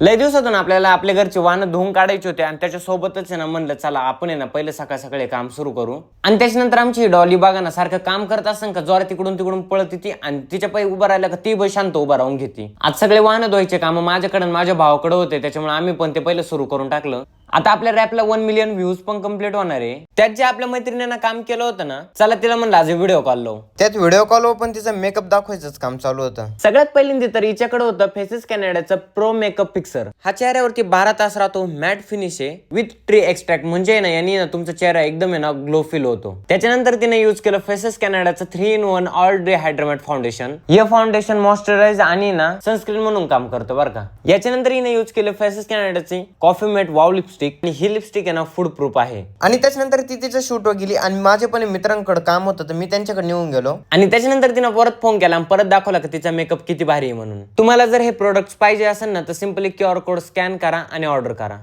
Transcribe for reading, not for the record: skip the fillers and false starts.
लय दिवसातून आपल्याला आपल्या घरची वाहनं धुवून काढायची होते आणि त्याच्यासोबतच आहे ना म्हणलं चला आपण आहे ना पहिले सकाळ सकाळी काम सुरू करू. आणि त्याच्यानंतर आमची डॉली बघा ना सारखं काम करत असेल का जोरात तिकडून तिकडून पळत येते आणि तिच्या पायी उभं राहिलं का ती बस शांत उभं राहून घेते. आज सगळे वाहनं धुवायचे काम माझ्याकडे आणि माझ्या भावाकडे होते त्याच्यामुळे आम्ही पण ते पहिलं सुरू करून टाकलं. आता आपल्या रॅपला 1 मिलियन व्ह्यूज पण कम्प्लीट होणार आहे. त्यात जे आपल्या मैत्रिणींना काम केलं होतं ना चला तिला म्हणलं आज व्हिडिओ कॉल लावू. त्यात व्हिडिओ कॉल पण तिचा मेकअप दाखवायचंच काम चालू होतं. सगळ्यात पहिल्यांदा तर हिच्याकडे होतं फेसेस कॅनडाचं प्रो मेकअप फिक्सर. हा चेहऱ्यावरती 12 तास राहतो, मॅट फिनिश आहे विथ ट्री एक्स्ट्रॅक्ट म्हणजे ना यांनी ना तुमचा चेहरा एकदम आहे ना ग्लो फील होतो. त्याच्यानंतर तिने यूज केलं फेसेस कॅनडाचं 3-in-1 all day hydromatte foundation. हे फाउंडेशन मॉइश्चराइज आणि ना सनस्क्रीन म्हणून काम करतं बरं का. याच्यानंतर हिने यूज केलं फेसेस कॅनडाची कॉफी मेट वाव लिपस्टिक आणि ही लिपस्टिक आहे ना फूड प्रूफ आहे. आणि त्याच्यानंतर ती तिच्या शूटवर गेली आणि माझे पण मित्रांकडे काम होतं तर मी त्यांच्याकडे निघून गेलो आणि त्याच्यानंतर तिने परत फोन केला आणि परत दाखवला की तिचा मेकअप किती भारी आहे म्हणून. तुम्हाला जर हे प्रोडक्ट्स पाहिजे असेल ना तर सिंपली QR कोड स्कॅन करा आणि ऑर्डर करा.